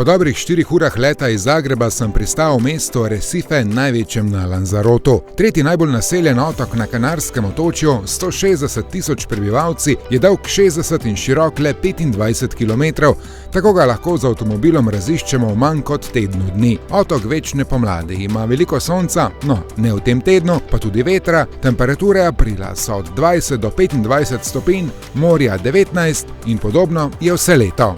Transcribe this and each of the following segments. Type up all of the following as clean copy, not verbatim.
Po dobrih 4 urah leta iz Zagreba sem pristal v mestu Recife, največjem na Lanzarotu. Tretji najbolj naseljen otok na Kanarskem otočju, 160 tisoč prebivalci, je dolg 60 in širok le 25 km, tako ga lahko z avtomobilom raziščemo v manj kot tednu dni. Otok večne pomladi ima veliko sonca, ne v tem tednu, pa tudi vetra, temperature aprila so od 20 do 25 stopinj, morja 19 in podobno je vse leto.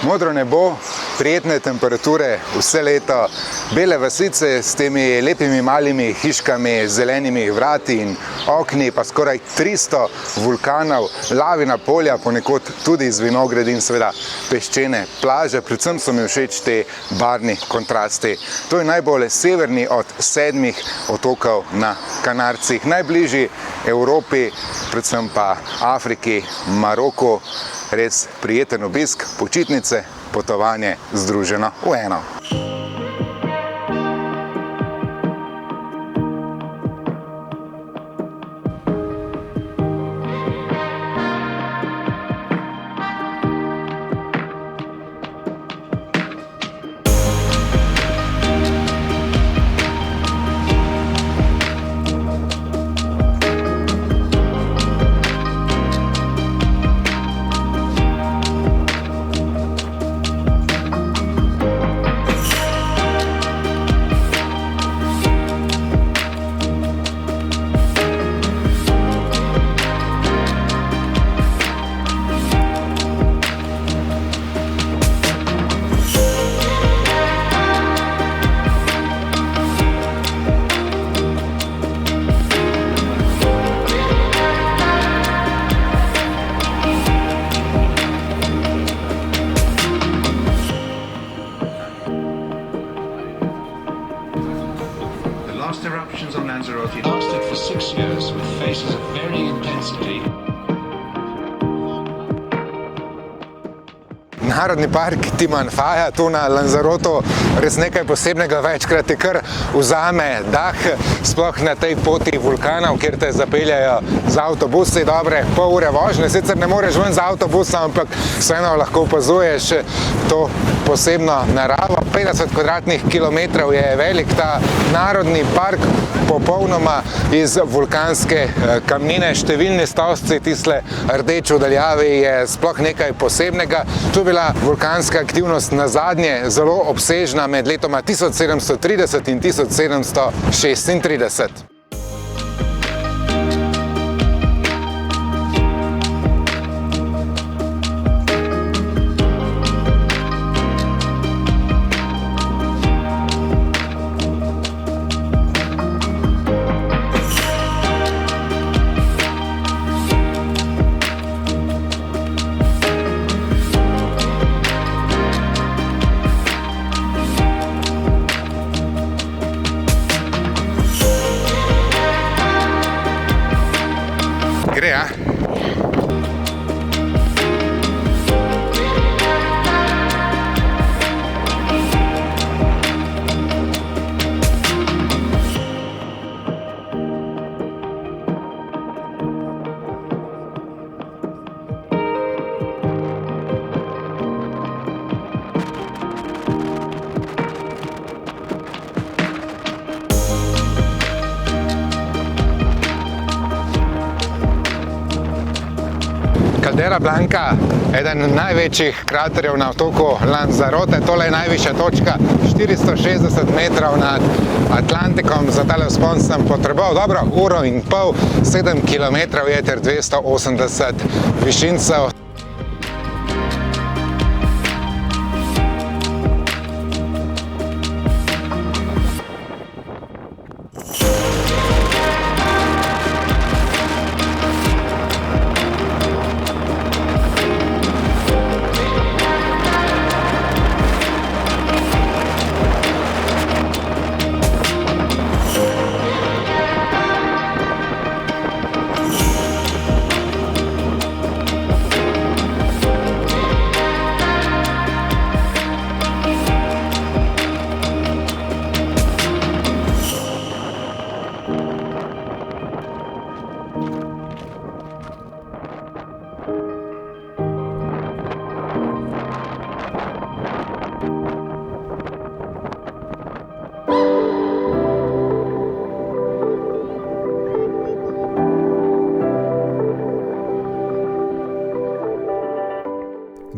Modro nebo, prijetne temperature vse leto, bele vasice s temi lepimi malimi hiškami, zelenimi vrati in okni, pa skoraj 300 vulkanov, lavina polja, ponekod tudi iz vinogradi in seveda peščene plaže. Predvsem so mi všeč te barvni kontrasti. To je najbolj severni od 7 otokov na Kanarcih, najbližji Evropi, predvsem pa Afriki, Maroku. Res prijeten obisk, počitnice, potovanje združeno v eno. Last eruptions on Lanzarote lasted for 6 years with phases of varying intensity. Narodni park Timanfaya, tu na Lanzarotu, res nekaj posebnega, večkrat te kar vzame dah, sploh na tej poti vulkanov, kjer te zapeljajo z avtobusi, dobre pol ure vožnje. Sicer ne moreš ven z avtobusa, ampak vseeno lahko opazuješ to posebno naravo. 50 kvadratnih kilometrov je velik ta narodni park, popolnoma iz vulkanske kamnine. Številni stolpci, tisle rdeče v daljavi, je sploh nekaj posebnega. Tu je bila vulkanska aktivnost nazadnje zelo obsežna med letoma 1730 in 1736. Caldera Blanca, eden največjih kraterjev na otoku Lanzarote. Tole je najvišja točka, 460 metrov nad Atlantikom. Za tale vzpon sem potreboval dobro uro in pol, 7 kilometrov je ter 280 višincev.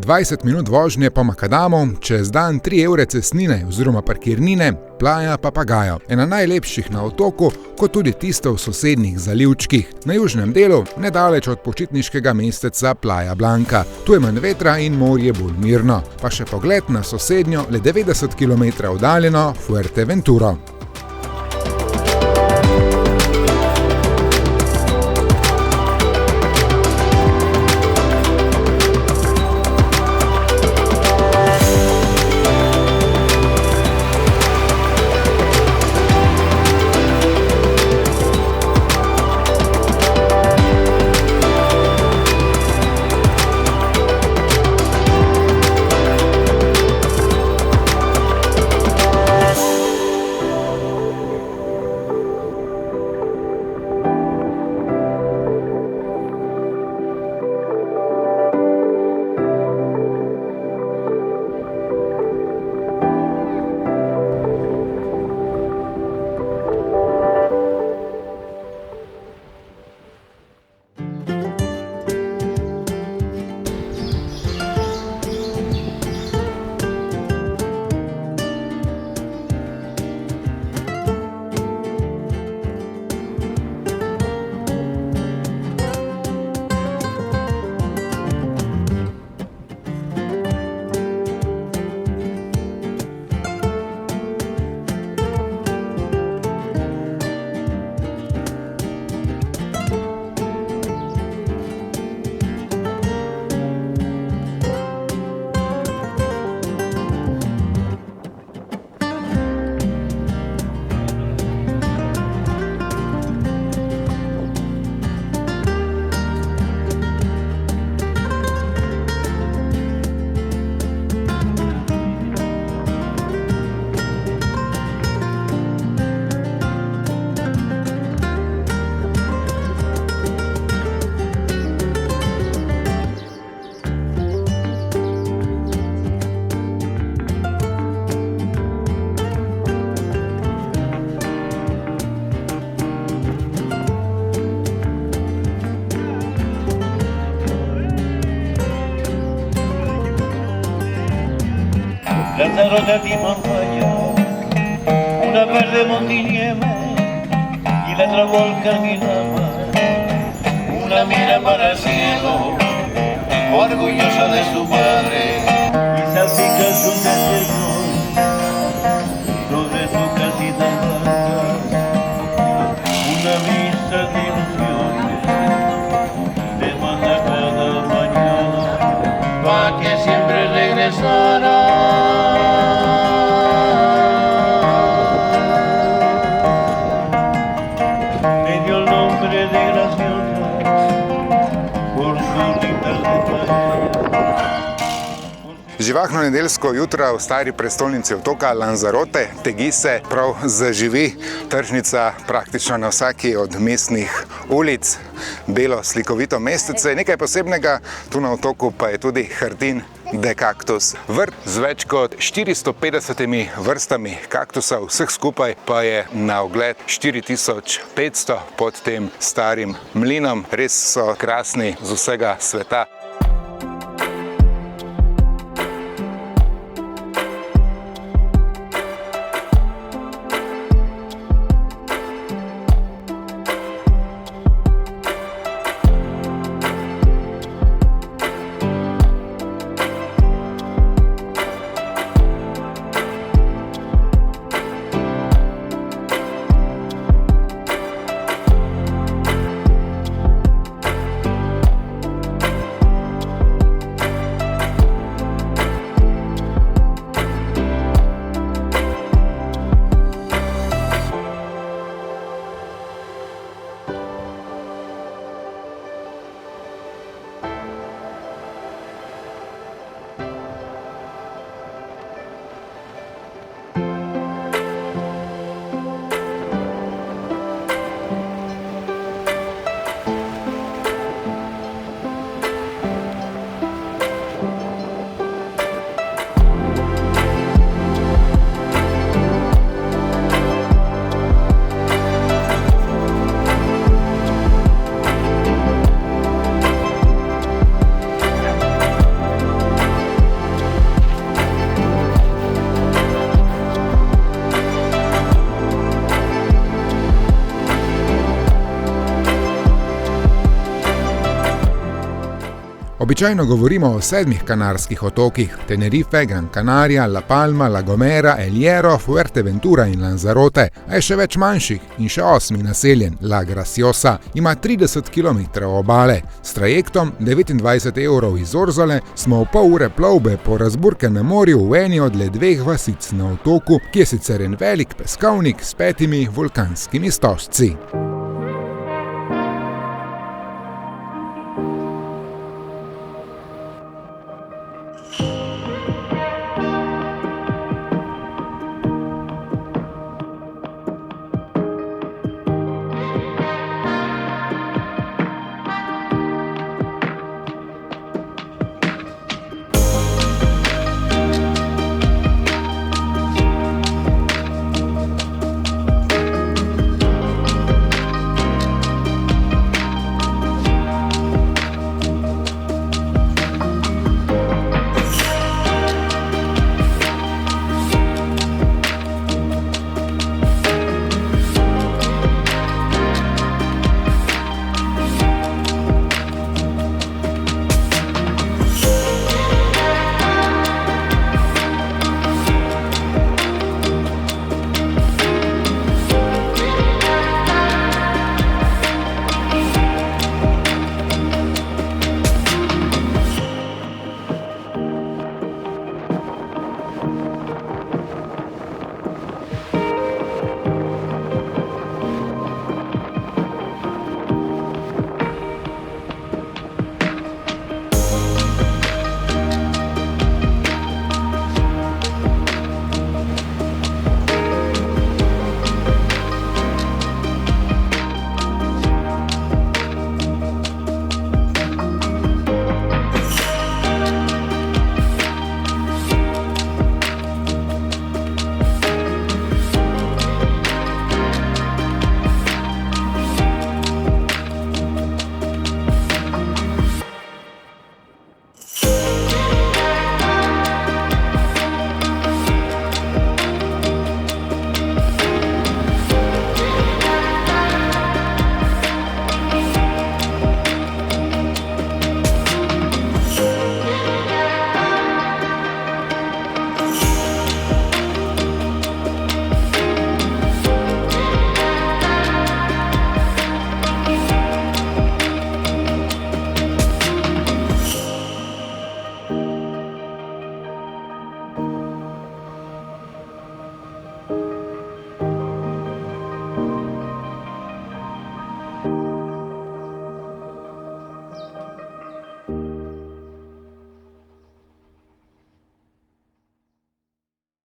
Dvajset minut vožnje po Makadamu, čez dan 3 evre cestnine oziroma parkirnine, Playa Papagayo, ena najlepših na otoku, kot tudi tisto v sosednjih zalivčkih, na južnem delu, nedaleč od počitniškega mesteca Playa Blanca. Tu je manj vetra in morje bolj mirno, pa še pogled na sosednjo, le 90 km oddaljeno Fuerteventuro. Lanzarote di montaña, una verde montinieve y la travolca en la mar. Una mira para el cielo, orgullosa de su padre, y salpica su desierto sobre su casita blanca. Una vista de ilusiones te manda cada mañana pa' que siempre regresara. Živahno nedeljsko jutro v stari prestolnici otoka Lanzarote, Tegi se prav zaživi, tržnica praktično na vsaki od mestnih ulic, belo slikovito mestece. Nekaj posebnega tu na otoku pa je tudi Jardín de Cactus. Vrt z več kot 450 vrstami kaktusov, vseh skupaj pa je na ogled 4500 pod tem starim mlinom. Res so krasni z vsega sveta. Običajno govorimo o 7 kanarskih otokih: Tenerife, Gran Canaria, La Palma, La Gomera, El Hierro, Fuerteventura in Lanzarote, a je še več manjših in še 8. naseljen, La Graciosa, ima 30 km obale. S trajektom 29 € iz Orzole smo v pol ure plovbe po razburkanem morju v eni od le 2 vasic na otoku, ki je sicer en velik peskovnik s 5 vulkanskimi stožci.